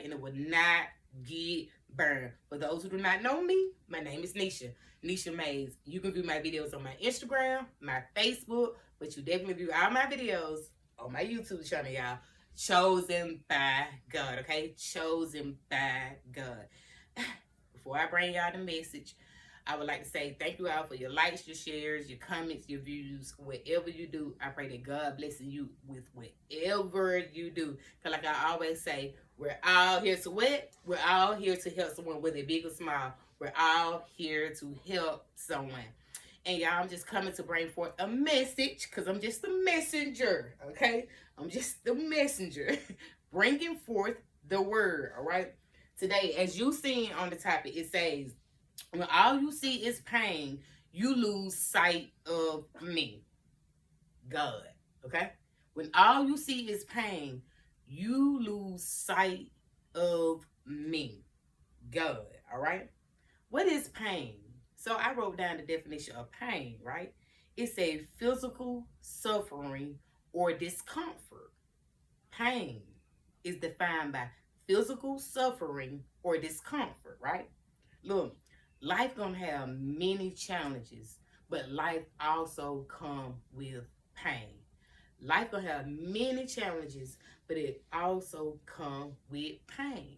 and it will not get burned. For those who do not know me, my name is Nisha. Nisha Mays. You can view my videos on my Instagram, my Facebook, but you definitely view all my videos on my YouTube channel, y'all. Chosen by God, okay? Chosen by God. Before I bring y'all the message, I would like to say thank you all for your likes, your shares, your comments, your views, whatever you do. I pray that God blesses you with whatever you do. Because like I always say, we're all here to what? We're all here to help someone, whether big or small. We're all here to help someone. And y'all, I'm just coming to bring forth a message because I'm just the messenger, okay? I'm just the messenger bringing forth the word, all right? Today, as you seen on the topic, it says, when all you see is pain, you lose sight of me, God, okay? When all you see is pain, you lose sight of me, God, all right? What is pain? So I wrote down the definition of pain, right? It's a physical suffering or discomfort. Pain is defined by physical suffering or discomfort, right? Look, life gonna have many challenges, but life also come with pain. Life gonna have many challenges, but it also come with pain.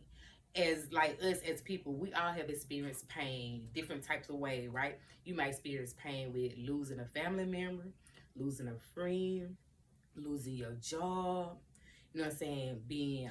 As like us as people, we all have experienced pain different types of ways, right? You might experience pain with losing a family member, losing a friend, losing your job, you know what I'm saying, being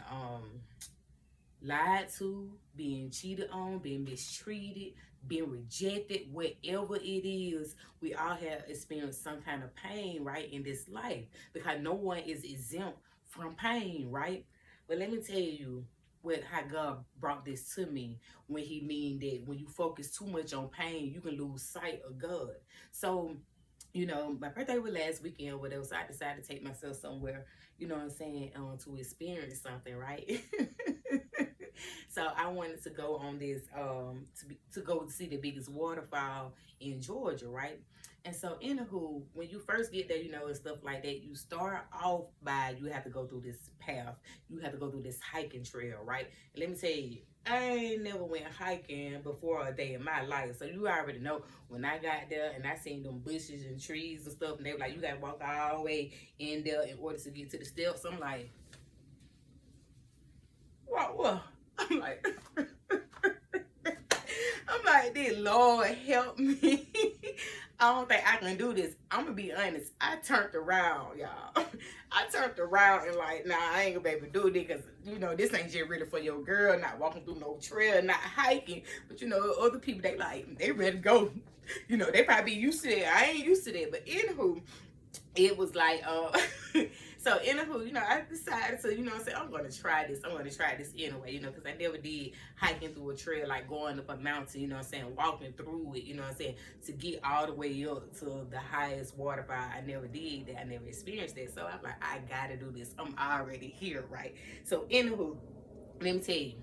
lied to, being cheated on, being mistreated, being rejected, whatever it is, we all have experienced some kind of pain, right, in this life, because no one is exempt from pain, right? But let me tell you what how God brought this to me, when he mean that when you focus too much on pain, you can lose sight of God. So, you know, my birthday was last weekend or whatever, so I decided to take myself somewhere, you know what I'm saying, to experience something, right? So I wanted to go on this to go see the biggest waterfall in Georgia, right? And so anywho, when you first get there, you know, and stuff like that, you start off by, you have to go through this path. You have to go through this hiking trail, right? And let me tell you, I ain't never went hiking before a day in my life. So you already know, when I got there and I seen them bushes and trees and stuff, and they were like, you gotta walk all the way in there in order to get to the steps. I'm like, what? I'm like, I'm like, this Lord help me. I don't think I can do this. I'm gonna be honest. I turned around, y'all. I turned around and like, nah, I ain't gonna be able to do this because, you know, this ain't just really for your girl, not walking through no trail, not hiking. But, you know, other people, they ready to go. You know, they probably used to that. I ain't used to that. But anywho, it was like, so anywho, you know, I decided to, you know, say, I'm going to try this. I'm going to try this anyway, you know, because I never did hiking through a trail, like going up a mountain, you know what I'm saying, walking through it, you know what I'm saying, to get all the way up to the highest waterfall. I never did that. I never experienced that. So I'm like, I got to do this. I'm already here, right? So anywho, let me tell you,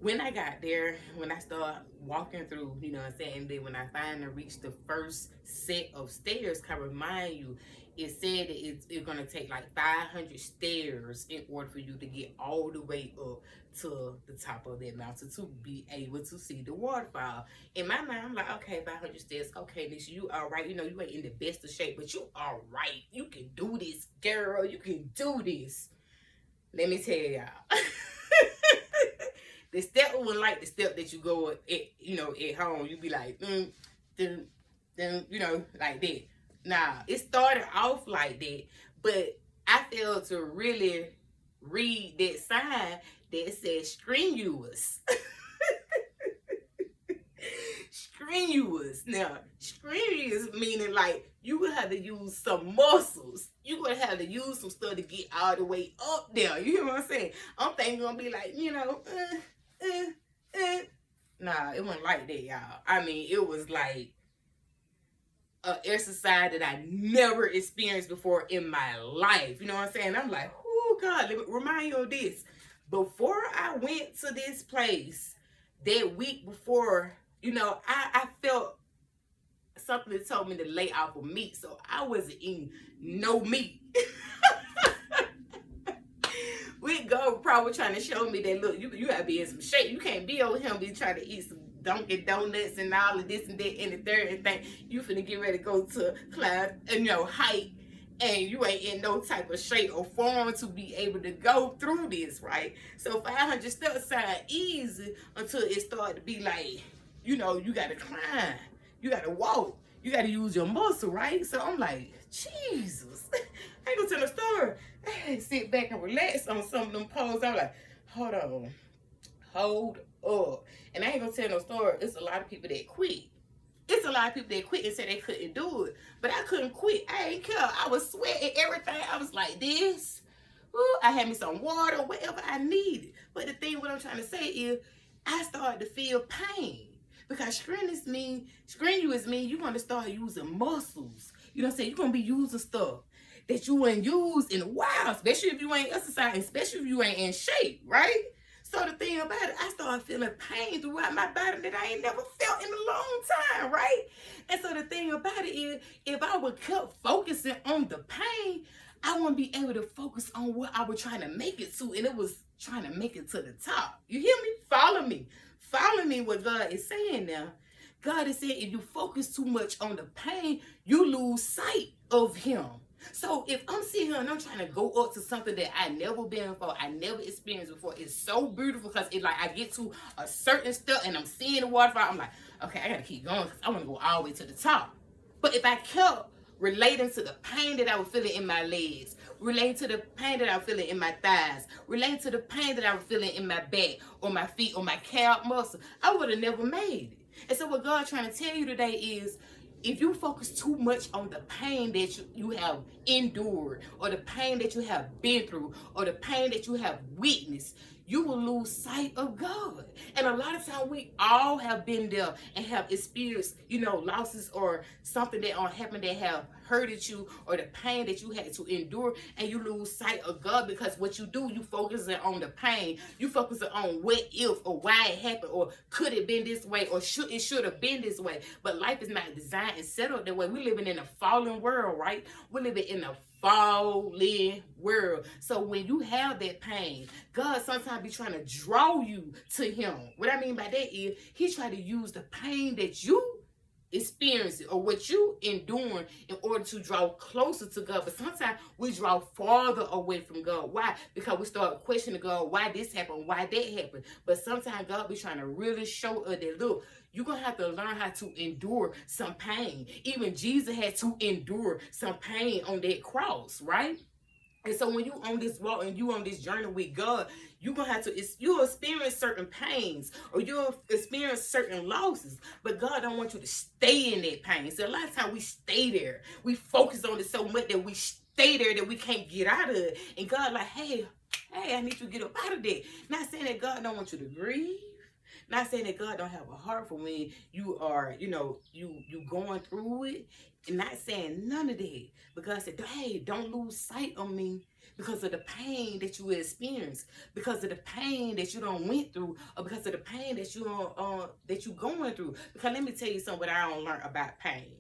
when I got there, when I started walking through, you know what I'm saying, and then when I finally reached the first set of stairs, can remind you, it said that it's going to take like 500 stairs in order for you to get all the way up to the top of that mountain to be able to see the waterfall. In my mind, I'm like, okay, 500 stairs. Okay, Nisha, you all right. You know, you ain't in the best of shape, but you all right. You can do this, girl. You can do this. Let me tell y'all. The step wasn't like the step that you go at, you know, at home. You be like, you know, like that. Nah, it started off like that, but I failed to really read that sign that said strenuous. Strenuous. Now, strenuous meaning like you would have to use some muscles. You would have to use some stuff to get all the way up there. You know what I'm saying? I'm thinking gonna be like, you know, Nah, it wasn't like that, y'all. I mean, it was like an exercise that I never experienced before in my life. You know what I'm saying? I'm like, oh God, let me remind you of this. Before I went to this place, that week before, you know, I felt something that told me to lay off of meat. So I wasn't eating no meat. With think God was probably trying to show me that, look, you gotta be in some shape. You can't be over here and be trying to eat some Dunkin' Donuts and all of this and that and the third and thing. You finna get ready to go to climb, height, and you ain't in no type of shape or form to be able to go through this, right? So 500 steps sound easy until it started to be like, you gotta climb, you gotta walk, you gotta use your muscle, right? So I'm like, Jesus, I ain't gonna tell a story. I had to sit back and relax on some of them posts. I'm like, hold on, hold up. And I ain't gonna tell no story. It's a lot of people that quit. It's a lot of people that quit and said they couldn't do it. But I couldn't quit. I ain't care. I was sweating everything. I was like this. Ooh, I had me some water, whatever I needed. But the thing, what I'm trying to say is, I started to feel pain. Because strenuous mean you're going to start using muscles. You know what I'm saying? You're going to be using stuff that you ain't used in a while. Especially if you ain't exercising. Especially if you ain't in shape, right? So the thing about it, I started feeling pain throughout my body that I ain't never felt in a long time, right? And so the thing about it is, if I would keep focusing on the pain, I wouldn't be able to focus on what I was trying to make it to, and it was trying to make it to the top. You hear me? Follow me. Follow me what God is saying now. God is saying if you focus too much on the pain, you lose sight of Him. So if I'm sitting here and I'm trying to go up to something that I never been before, I never experienced before, it's so beautiful because it I get to a certain step and I'm seeing the waterfall. I'm like, okay, I gotta keep going because I want to go all the way to the top. But if I kept relating to the pain that I was feeling in my legs, relating to the pain that I was feeling in my thighs, relating to the pain that I was feeling in my back or my feet or my calf muscle, I would have never made it. And so what God's trying to tell you today is, if you focus too much on the pain that you have endured, or the pain that you have been through, or the pain that you have witnessed, you will lose sight of God. And a lot of times we all have been there and have experienced, losses or something that happened that have hurted you, or the pain that you had to endure, and you lose sight of God because what you do, you focus on the pain. You focus on what if or why it happened, or could it been this way, or should have been this way. But life is not designed and set up that way. We're living in a fallen world, right? We're living in a fallen world. So when you have that pain, God sometimes be trying to draw you to Him. What I mean by that is, He try to use the pain that you experiencing or what you enduring in order to draw closer to God. But sometimes we draw farther away from God. Why? Because we start questioning God, why this happened, why that happened. But sometimes God be trying to really show us that, look, you're going to have to learn how to endure some pain. Even Jesus had to endure some pain on that cross, right? And so when you on this walk and you on this journey with God, you're going to have to, you'll experience certain pains or you'll experience certain losses. But God don't want you to stay in that pain. So a lot of times we stay there. We focus on it so much that we stay there that we can't get out of it. And God like, hey, I need you to get up out of that. Not saying that God don't want you to grieve. Not saying that God don't have a heart for when you are, you going through it. And not saying none of that. But God said, hey, don't lose sight of me because of the pain that you experience, because of the pain that you don't went through, or because of the pain that you going through. Because let me tell you something what I don't learn about pain.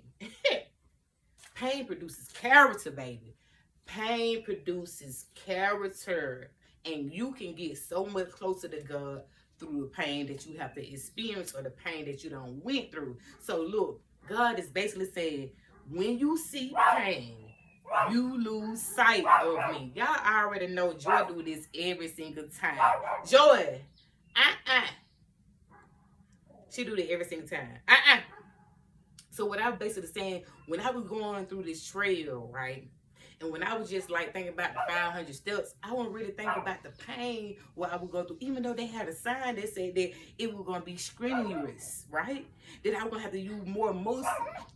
Pain produces character, baby. Pain produces character. And you can get so much closer to God through the pain that you have to experience or the pain that you don't went through. So look, God is basically saying, when you see pain, you lose sight of me. Y'all already know Joy do this every single time. Joy, she do that every single time. So what I was basically saying, when I was going through this trail, right? And when I was just like thinking about the 500 steps, I wasn't really thinking about the pain what I would go through, even though they had a sign that said that it was going to be strenuous, right? That I was going to have to use more muscle.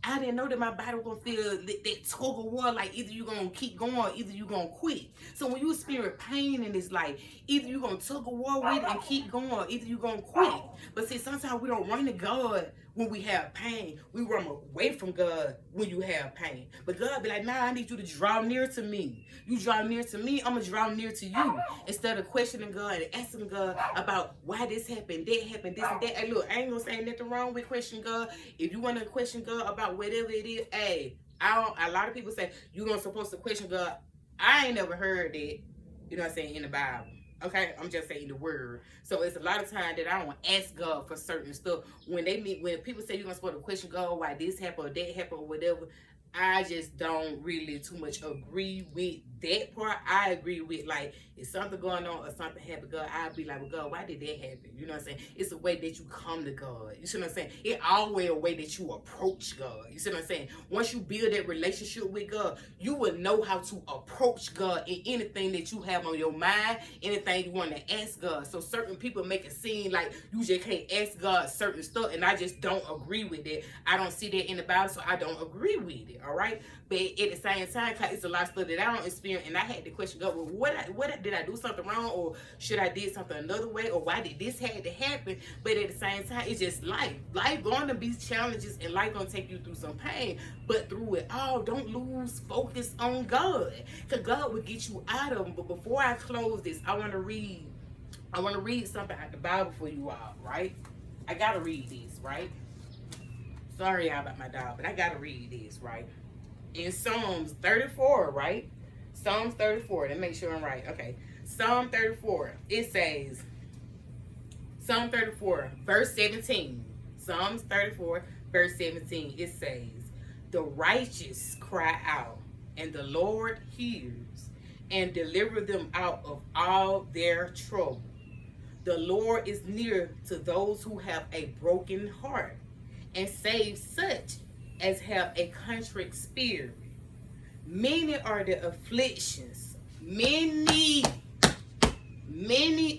I didn't know that my body was going to feel that tug of war, like either you're going to keep going, either you're going to quit. So when you experience pain in this life, either you're going to tug of war with it and keep going, either you're going to quit. But see, sometimes we don't run to God when we have pain. We run away from God when you have pain. But God be like, nah, I need you to draw near to me. You draw near to me, I'm going to draw near to you. Instead of questioning God and asking God about why this happened, that happened, this and that. Hey, look, I ain't going to say nothing wrong with question God. If you want to question God about whatever it is, hey, a lot of people say, you're not supposed to question God. I ain't never heard that, you know what I'm saying, in the Bible. Okay, I'm just saying the word. So it's a lot of time that I don't ask God for certain stuff. When people say you're gonna supposed to question God why this happened or that happened or whatever, I just don't really too much agree with that part. I agree with, like, if something going on or something happened, God, I'd be like, well, God, why did that happen? You know what I'm saying? It's a way that you come to God. You see what I'm saying? It's always a way that you approach God. You see what I'm saying? Once you build that relationship with God, you will know how to approach God in anything that you have on your mind, anything you want to ask God. So certain people make it seem like you just can't ask God certain stuff, and I just don't agree with it. I don't see that in the Bible, so I don't agree with it. All right, but at the same time, cause it's a lot of stuff that I don't experience, and I had to question God, well, what did I do something wrong, or should I did something another way, or why did this had to happen? But at the same time, it's just life. Life going to be challenges, and life gonna take you through some pain. But through it all, don't lose focus on God, cause God will get you out of them. But before I close this, I want to read something out the Bible for you all. Right? I gotta read this. Right? Sorry y'all about my dog, but I gotta read this. Right? In Psalms 34, right? Psalms 34. Let me make sure I'm right. Okay. Psalm 34. It says, Psalm 34, verse 17. Psalms 34, verse 17. It says, the righteous cry out, and the Lord hears, and deliver them out of all their trouble. The Lord is near to those who have a broken heart, and save such as have a contrite spirit. Many are the afflictions. Many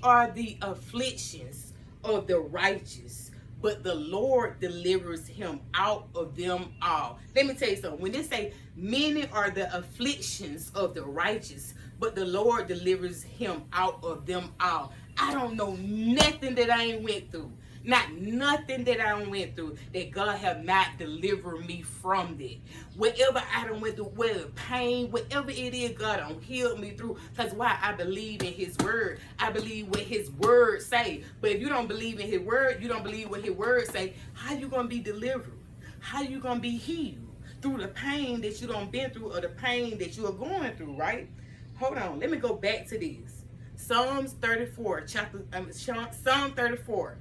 are the afflictions of the righteous, but the Lord delivers him out of them all. Let me tell you something. When they say many are the afflictions of the righteous, but the Lord delivers him out of them all, I don't know nothing that I ain't went through. Not nothing that I went through that God have not delivered me from that. Whatever I done went through, whether pain, whatever it is, God done healed me through. Because why? I believe in his word. I believe what his word say. But if you don't believe in his word, you don't believe what his word say, how you going to be delivered? How you going to be healed? Through the pain that you done been through or the pain that you are going through, right? Hold on. Let me go back to this. Psalms 34, Psalm 34.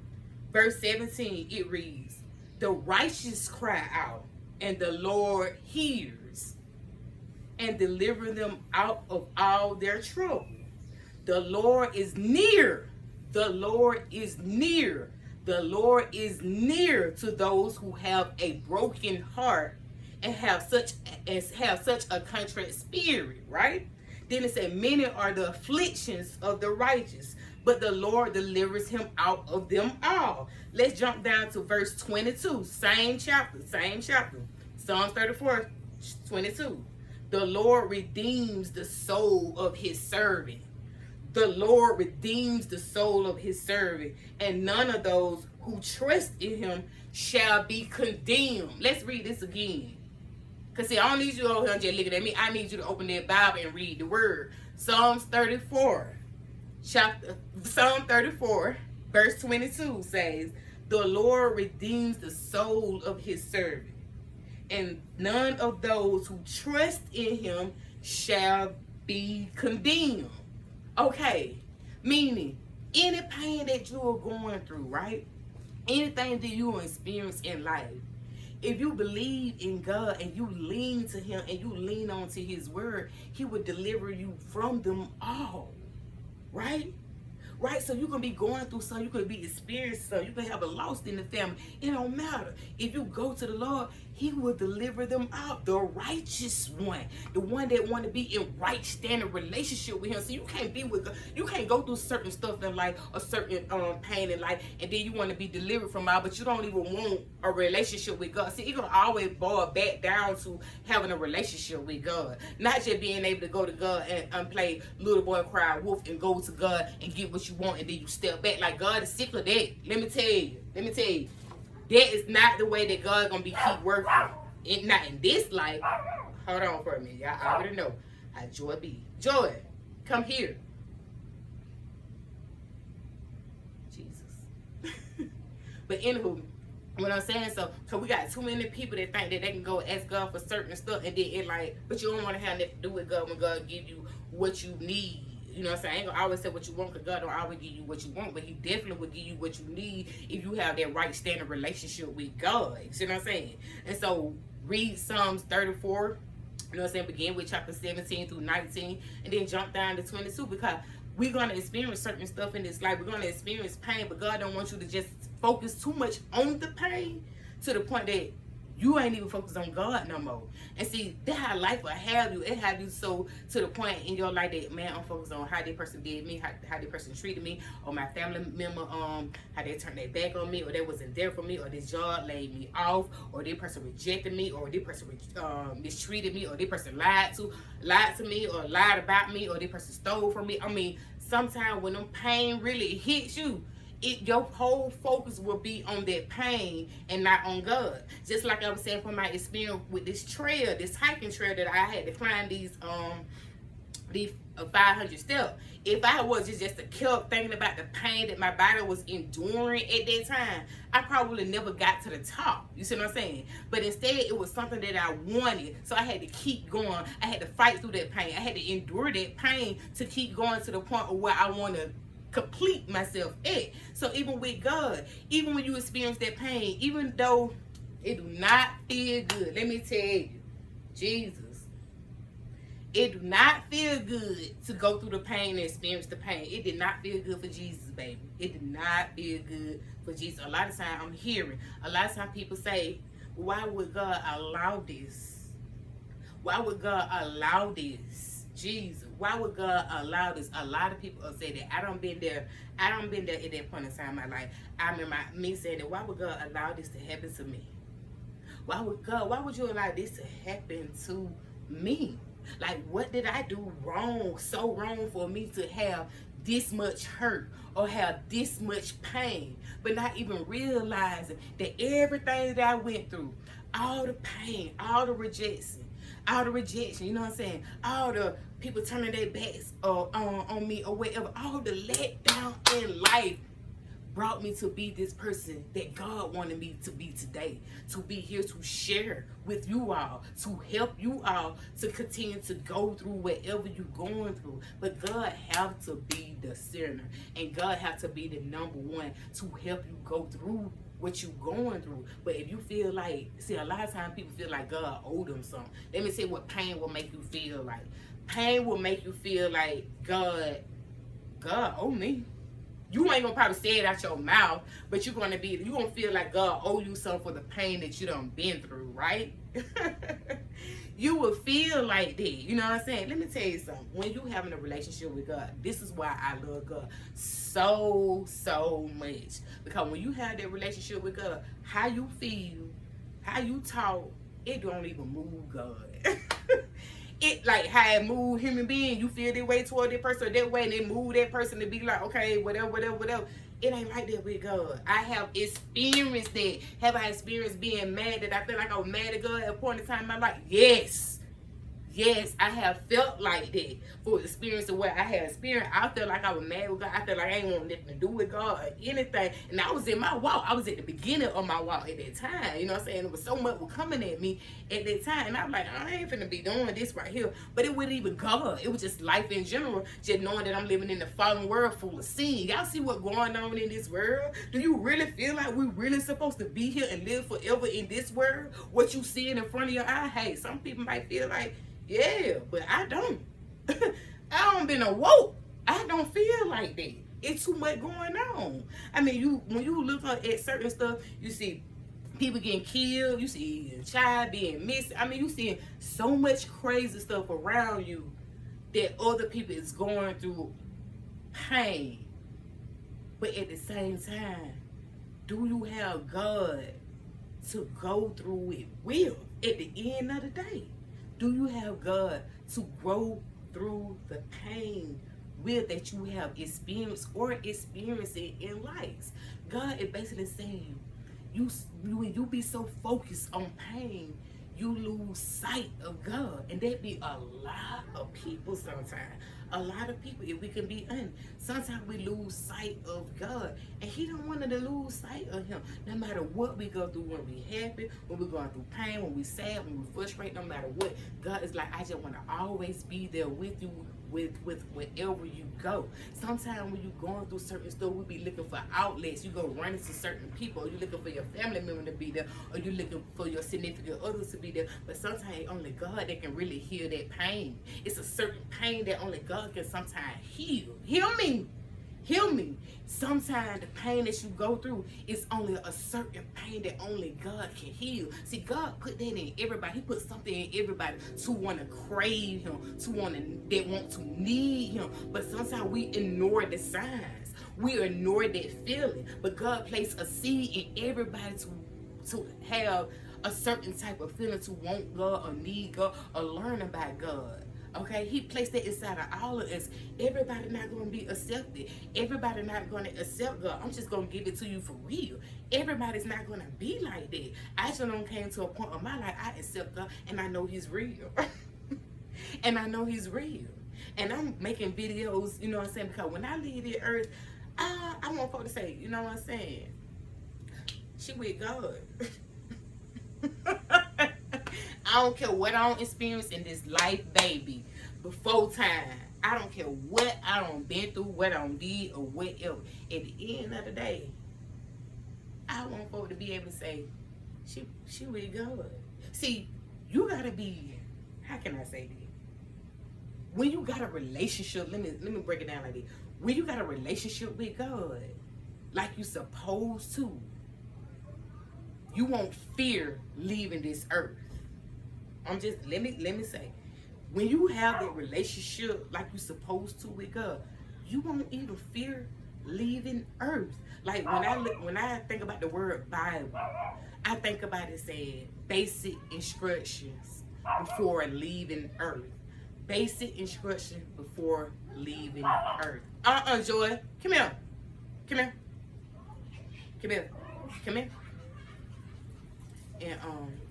Verse 17, it reads, the righteous cry out, and the Lord hears, and deliver them out of all their trouble. The Lord is near. The Lord is near. The Lord is near to those who have a broken heart and have such a contrite spirit, right? Then it said, many are the afflictions of the righteous, but the Lord delivers him out of them all. Let's jump down to verse 22. Same chapter. Psalms 34, 22. The Lord redeems the soul of his servant. The Lord redeems the soul of his servant, and none of those who trust in him shall be condemned. Let's read this again. Because see, I don't need you over here just looking at me. I need you to open that Bible and read the word. Psalms 34. Psalm 34, verse 22 says, the Lord redeems the soul of his servant, and none of those who trust in him shall be condemned. Okay, meaning any pain that you are going through, right? Anything that you experience in life, if you believe in God and you lean to him and you lean on to his word, he will deliver you from them all. Right? Right? So you can be going through something, you could be experiencing something, you can have a loss in the family. It don't matter. If you go to the Lord, he will deliver them out. The righteous one. The one that want to be in right standing relationship with him. So you can't be with God. You can't go through certain stuff in life or certain pain in life, and then you want to be delivered from all, but you don't even want a relationship with God. See, it's going to always boil back down to having a relationship with God. Not just being able to go to God and play little boy cry wolf and go to God and get what you want, and then you step back. Like, God is sick of that. Let me tell you. That is not the way that God's gonna be keep working. Not in this life. Hold on for a minute. Y'all already know how Joy be. Joy, come here. Jesus. But anywho, what I'm saying, so we got too many people that think that they can go ask God for certain stuff, and then it like, but you don't want to have nothing to do with God when God give you what you need. You know what I'm saying? I ain't gonna always say what you want, because God don't always give you what you want, but He definitely will give you what you need if you have that right standing relationship with God. You see what I'm saying? And so read Psalms 34. You know what I'm saying? Begin with chapter 17 through 19, and then jump down to 22, because we're gonna experience certain stuff in this life. We're gonna experience pain, but God don't want you to just focus too much on the pain to the point that you ain't even focused on God no more. And see, that how life will have you. It have you so to the point in your life that, man, I'm focused on how that person did me, how that person treated me, or my family member, how they turned their back on me, or they wasn't there for me, or this job laid me off, or this person rejected me, or this person mistreated me, or this person lied to me, or lied about me, or this person stole from me. I mean, sometimes when them pain really hits you, your whole focus will be on that pain and not on God. Just like I was saying from my experience with this trail, this hiking trail that I had to climb these 500 steps. If I was just kept thinking about the pain that my body was enduring at that time, I probably never got to the top. You see what I'm saying? But instead, it was something that I wanted. So I had to keep going. I had to fight through that pain. I had to endure that pain to keep going to the point of where I want to complete myself at. So even with God, even when you experience that pain, even though it do not feel good, let me tell you, Jesus, it do not feel good to go through the pain and experience the pain. It did not feel good for Jesus, baby. It did not feel good for Jesus. A lot of times I'm hearing, a lot of times people say, why would God allow this? Why would God allow this? Jesus, why would God allow this? A lot of people have said that. I don't been there at that point in time in my life. I remember me saying that, why would God allow this to happen to me? Why would you allow this to happen to me? Like, what did I do wrong, so wrong for me to have this much hurt or have this much pain, but not even realizing that everything that I went through, all the pain, all the rejection, you know what I'm saying? All the people turning their backs on me or whatever, all the letdown in life brought me to be this person that God wanted me to be today. To be here to share with you all, to help you all to continue to go through whatever you're going through. But God have to be the center, and God have to be the number one to help you go through what you going through. But if you feel like, see, a lot of times people feel like God owed them something. Let me say what pain will make you feel like. Pain will make you feel like God owe me. You ain't gonna probably say it out your mouth, but you're gonna feel like God owe you something for the pain that you done been through, right? You will feel like that. You know what I'm saying? Let me tell you something. When you having a relationship with God, this is why I love God so much. Because when you have that relationship with God, how you feel, how you talk, it don't even move God. It like how it move human being. You feel that way toward that person or that way, and it move that person to be like, okay, whatever. It ain't like that with God. I have experienced that. Have I experienced being mad that I feel like I was mad at God at a point in time in my life? Yes, I have felt like that for experiencing what I had experienced. I felt like I was mad with God. I felt like I ain't want nothing to do with God or anything. And I was in my walk. I was at the beginning of my walk at that time. You know what I'm saying? It was so much was coming at me at that time. And I was like, I ain't finna be doing this right here. But it wasn't even God. It was just life in general. Just knowing that I'm living in a fallen world full of sin. Y'all see what's going on in this world? Do you really feel like we really supposed to be here and live forever in this world? What you seeing in front of your eye? Hey, some people might feel like, yeah, but I don't. I don't been awoke. I don't feel like that. It's too much going on. I mean, when you look at certain stuff, you see people getting killed. You see a child being missing. I mean, you see so much crazy stuff around you that other people is going through pain. But at the same time, do you have God to go through it with at the end of the day? Do you have God to grow through the pain with that you have experienced or experiencing in life? God is basically saying, when you be so focused on pain, you lose sight of God. And that be a lot of people sometimes. A lot of people, if we can be honest, sometimes we lose sight of God. And he don't want to lose sight of him. No matter what we go through, when we happy, when we're going through pain, when we sad, when we frustrated, no matter what, God is like, I just want to always be there with you, with wherever you go. Sometimes when you're going through certain stuff, we be looking for outlets. You go running to certain people, or you looking for your family member to be there, or you looking for your significant others to be there. But sometimes only God that can really heal that pain. It's a certain pain that only God can sometimes heal. Heal me. Heal me. Sometimes the pain that you go through is only a certain pain that only God can heal. See, God put that in everybody. He put something in everybody to want to crave him, to want to need him. But sometimes we ignore the signs. We ignore that feeling. But God placed a seed in everybody to have a certain type of feeling, to want God or need God or learn about God. Okay, he placed that inside of all of us. Everybody not going to be accepted. Everybody not going to accept God. I'm just going to give it to you for real. Everybody's not going to be like that. I just don't came to a point of my life, I accept God and I know he's real. And I know he's real. And I'm making videos, you know what I'm saying? Because when I leave the earth, I want folks to say, you know what I'm saying? She with God. I don't care what I don't experience in this life, baby, before time. I don't care what I don't been through, what I don't did, or whatever. At the end of the day, I want folks to be able to say, she with God. See, you gotta be, how can I say this? When you got a relationship, let me break it down like this. When you got a relationship with God, like you supposed to, you won't fear leaving this earth. Let me say, when you have that relationship like you supposed to with God, you won't even fear leaving earth. Like when I think about the word Bible, I think about it saying basic instructions before leaving earth. Basic instructions before leaving earth. Joy, come here. Come here. Come here. Come here. And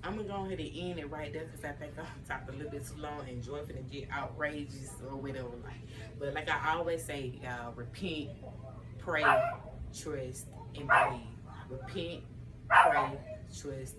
I'm gonna go ahead and end it right there because I think I'm talking a little bit too long and Joy finna get outrageous or whatever. But like I always say, y'all, repent, pray, trust, and believe. Repent, pray, trust,